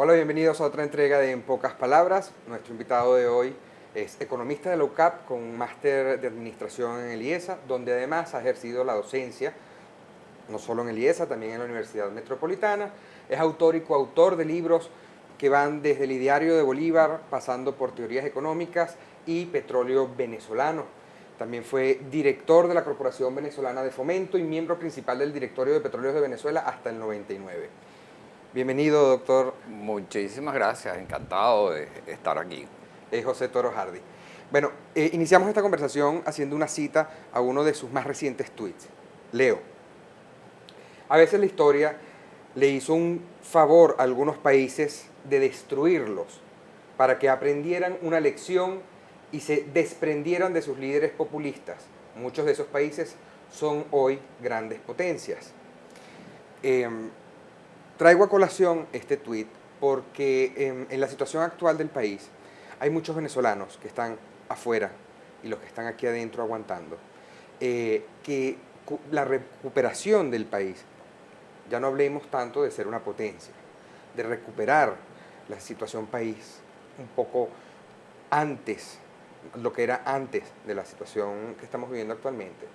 Hola, bienvenidos a otra entrega de En Pocas Palabras. Nuestro invitado de hoy es economista de la UCAP con un máster de administración en el IESA, donde además ha ejercido la docencia, no solo en el IESA, también en la Universidad Metropolitana. Es autor y coautor de libros que van desde el Ideario de Bolívar, pasando por Teorías Económicas y Petróleo Venezolano. También fue director de la Corporación Venezolana de Fomento y miembro principal del Directorio de Petróleos de Venezuela hasta el 99. Bienvenido, doctor Muchísimas gracias, encantado de estar aquí. José Toro Hardy. Bueno, iniciamos esta conversación haciendo una cita a uno de sus más recientes tweets. Leo: a veces la historia le hizo un favor a algunos países de destruirlos para que aprendieran una lección y se desprendieran de sus líderes populistas. Muchos de esos países son hoy grandes potencias. Traigo a colación este tuit porque en la situación actual del país hay muchos venezolanos que están afuera y los que están aquí adentro aguantando, que la recuperación del país, ya no hablemos tanto de ser una potencia, de recuperar la situación país un poco antes, lo que era antes de la situación que estamos viviendo actualmente.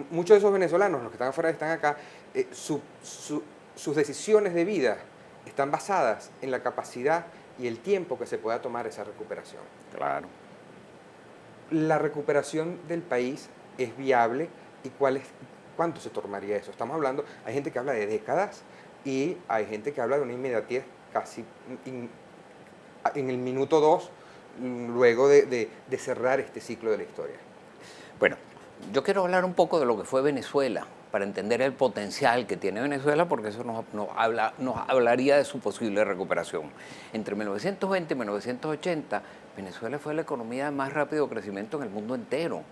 Muchos de esos venezolanos, los que están afuera y están acá, sus decisiones de vida están basadas en la capacidad y el tiempo que se pueda tomar esa recuperación. Claro. ¿La recuperación del país es viable y cuánto se tomaría eso? Estamos hablando, hay gente que habla de décadas y hay gente que habla de una inmediatez casi en el minuto 2, luego de cerrar este ciclo de la historia. Bueno, yo quiero hablar un poco de lo que fue Venezuela, para entender el potencial que tiene Venezuela, porque eso nos hablaría de su posible recuperación. Entre 1920 y 1980, Venezuela fue la economía de más rápido crecimiento en el mundo entero.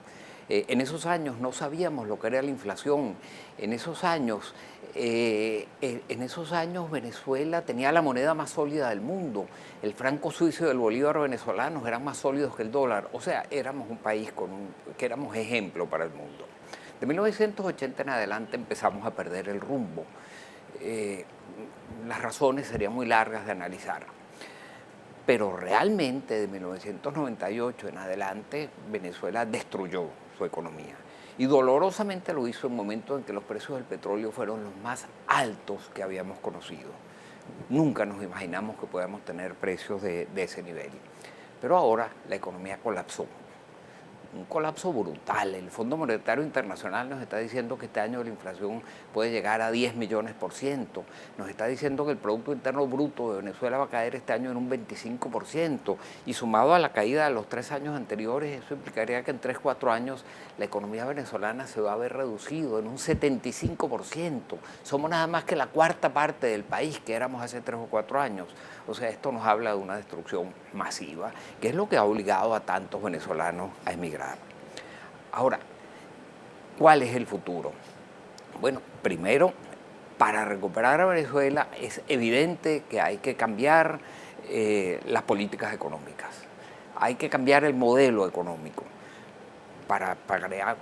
En esos años no sabíamos lo que era la inflación. En esos años Venezuela tenía la moneda más sólida del mundo. El franco suizo y el bolívar venezolano eran más sólidos que el dólar. O sea, éramos un país que éramos ejemplo para el mundo. De 1980 en adelante empezamos a perder el rumbo. Las razones serían muy largas de analizar. Pero realmente de 1998 en adelante Venezuela destruyó su economía. Y dolorosamente lo hizo en un momento en que los precios del petróleo fueron los más altos que habíamos conocido. Nunca nos imaginamos que podamos tener precios de ese nivel. Pero ahora la economía colapsó. Un colapso brutal. El Fondo Monetario Internacional nos está diciendo que este año la inflación puede llegar a 10 millones%. Nos está diciendo que el Producto Interno Bruto de Venezuela va a caer este año en un 25%. Y sumado a la caída de los 3 años anteriores, eso implicaría que en 3, 4 años la economía venezolana se va a ver reducido en un 75%. Somos nada más que la cuarta parte del país que éramos hace 3 o 4 años. O sea, esto nos habla de una destrucción masiva, que es lo que ha obligado a tantos venezolanos a emigrar. Ahora, ¿cuál es el futuro? Bueno, primero, para recuperar a Venezuela es evidente que hay que cambiar las políticas económicas. Hay que cambiar el modelo económico. Para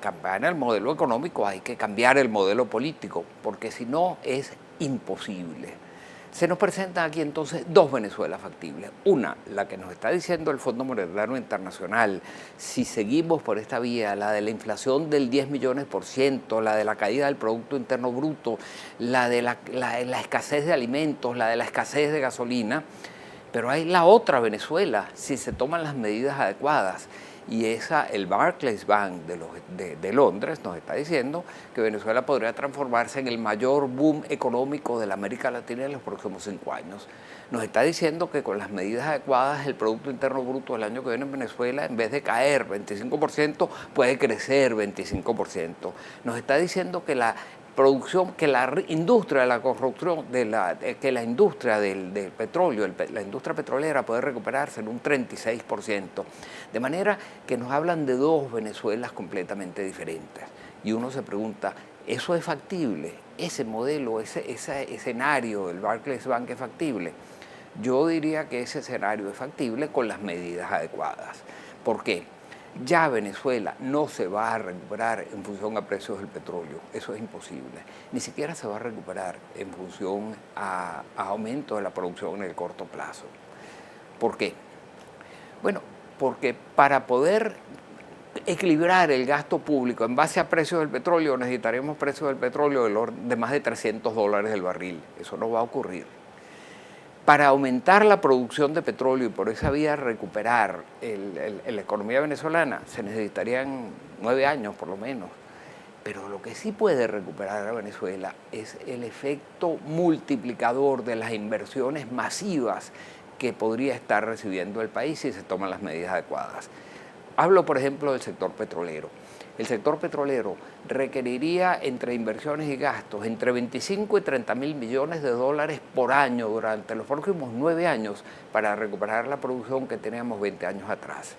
cambiar el modelo económico hay que cambiar el modelo político, porque si no es imposible. Se nos presentan aquí entonces dos Venezuelas factibles. Una, la que nos está diciendo el Fondo Monetario Internacional, si seguimos por esta vía, la de la inflación del 10 millones%, la de la caída del Producto Interno Bruto, la de la escasez de alimentos, la de la escasez de gasolina. Pero hay la otra Venezuela, si se toman las medidas adecuadas. Y el Barclays Bank de Londres nos está diciendo que Venezuela podría transformarse en el mayor boom económico de la América Latina en los próximos 5 años. Nos está diciendo que con las medidas adecuadas el Producto Interno Bruto del año que viene en Venezuela, en vez de caer 25%, puede crecer 25%. Nos está diciendo que la producción, que la industria de la construcción, que la industria del petróleo, la industria petrolera puede recuperarse en un 36%. De manera que nos hablan de dos Venezuelas completamente diferentes. Y uno se pregunta, ¿eso es factible? ¿Ese modelo, ese escenario del Barclays Bank es factible? Yo diría que ese escenario es factible con las medidas adecuadas. ¿Por qué? Ya Venezuela no se va a recuperar en función a precios del petróleo, eso es imposible. Ni siquiera se va a recuperar en función a aumento de la producción en el corto plazo. ¿Por qué? Bueno, porque para poder equilibrar el gasto público en base a precios del petróleo necesitaríamos precios del petróleo de más de $300 el barril. Eso no va a ocurrir. Para aumentar la producción de petróleo y por esa vía recuperar la economía venezolana se necesitarían 9 años por lo menos. Pero lo que sí puede recuperar a Venezuela es el efecto multiplicador de las inversiones masivas que podría estar recibiendo el país si se toman las medidas adecuadas. Hablo, por ejemplo, del sector petrolero. El sector petrolero requeriría entre inversiones y gastos entre 25 y 30 mil millones de dólares por año durante los próximos 9 años para recuperar la producción que teníamos 20 años atrás.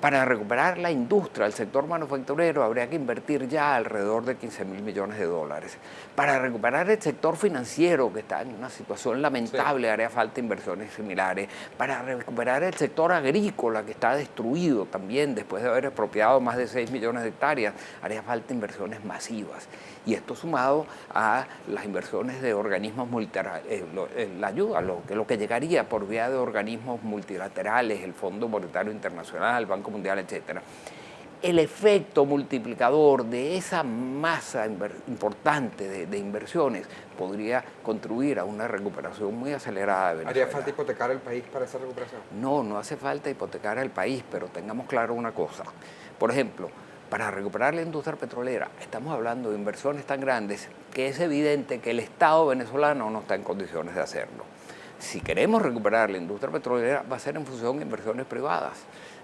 Para recuperar la industria, el sector manufacturero, habría que invertir ya alrededor de 15 mil millones de dólares. Para recuperar el sector financiero, que está en una situación lamentable, haría falta inversiones similares. Para recuperar el sector agrícola, que está destruido también después de haber expropiado más de 6 millones de hectáreas, haría falta inversiones masivas. Y esto sumado a las inversiones de organismos multilaterales, la ayuda, lo que llegaría por vía de organismos multilaterales, el Fondo Monetario Internacional, el Banco Mundial, etc. El efecto multiplicador de esa masa importante de inversiones podría contribuir a una recuperación muy acelerada de Venezuela. ¿Haría falta hipotecar el país para esa recuperación? No, no hace falta hipotecar el país, pero tengamos claro una cosa. Por ejemplo, para recuperar la industria petrolera, estamos hablando de inversiones tan grandes que es evidente que el Estado venezolano no está en condiciones de hacerlo. Si queremos recuperar la industria petrolera, va a ser en función de inversiones privadas.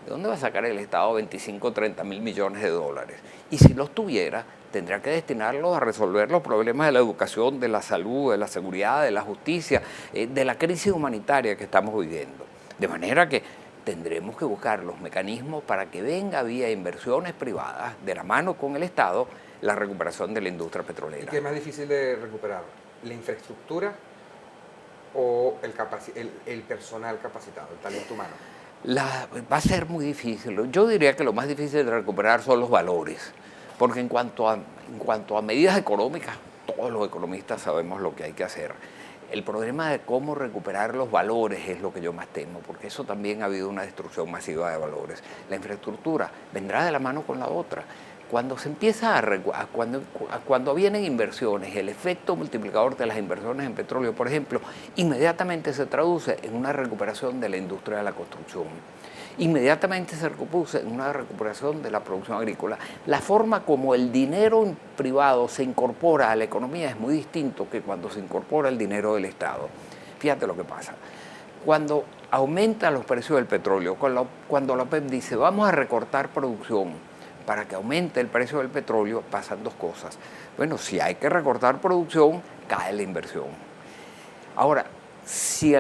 ¿De dónde va a sacar el Estado 25 o 30 mil millones de dólares? Y si los tuviera, tendría que destinarlos a resolver los problemas de la educación, de la salud, de la seguridad, de la justicia, de la crisis humanitaria que estamos viviendo. De manera que tendremos que buscar los mecanismos para que venga vía inversiones privadas, de la mano con el Estado, la recuperación de la industria petrolera. ¿Y qué es más difícil de recuperar? ¿La infraestructura o el personal capacitado, el talento humano? Va a ser muy difícil. Yo diría que lo más difícil de recuperar son los valores, porque en cuanto a medidas económicas, todos los economistas sabemos lo que hay que hacer. El problema de cómo recuperar los valores es lo que yo más temo, porque eso también ha habido una destrucción masiva de valores. La infraestructura vendrá de la mano con la otra. Cuando se empieza cuando vienen inversiones, el efecto multiplicador de las inversiones en petróleo, por ejemplo, inmediatamente se traduce en una recuperación de la industria de la construcción. Inmediatamente se repuso en una recuperación de la producción agrícola. La forma como el dinero privado se incorpora a la economía es muy distinto que cuando se incorpora el dinero del Estado. Fíjate lo que pasa. Cuando aumentan los precios del petróleo, cuando la OPEP dice vamos a recortar producción para que aumente el precio del petróleo, pasan dos cosas. Bueno, si hay que recortar producción, cae la inversión. Ahora, si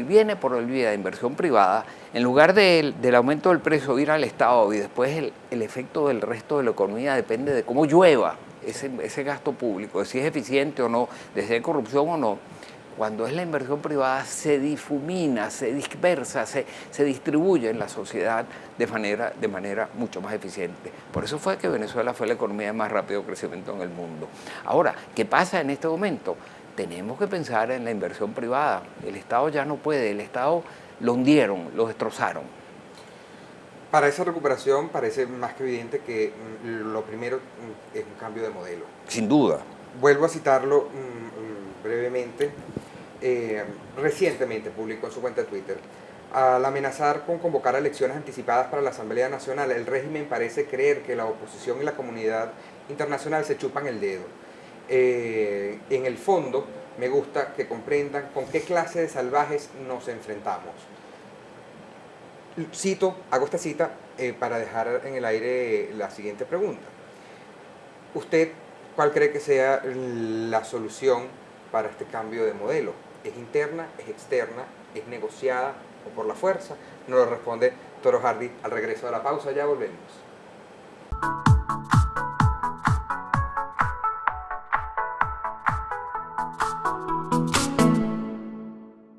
viene por el vía de inversión privada, en lugar del aumento del precio ir al Estado y después el efecto del resto de la economía depende de cómo llueva ese gasto público, de si es eficiente o no, de si hay corrupción o no, cuando es la inversión privada se difumina, se dispersa, se distribuye en la sociedad de manera mucho más eficiente. Por eso fue que Venezuela fue la economía de más rápido crecimiento en el mundo. Ahora, ¿qué pasa en este momento? Tenemos que pensar en la inversión privada. El Estado ya no puede, el Estado lo hundieron, lo destrozaron. Para esa recuperación parece más que evidente que lo primero es un cambio de modelo. Sin duda. Vuelvo a citarlo brevemente. Recientemente publicó en su cuenta de Twitter: al amenazar con convocar elecciones anticipadas para la Asamblea Nacional, el régimen parece creer que la oposición y la comunidad internacional se chupan el dedo. En el fondo, me gusta que comprendan con qué clase de salvajes nos enfrentamos. Hago esta cita para dejar en el aire la siguiente pregunta. ¿Usted cuál cree que sea la solución para este cambio de modelo? ¿Es interna, es externa, es negociada o por la fuerza? Nos lo responde Toro Hardy al regreso de la pausa. Ya volvemos.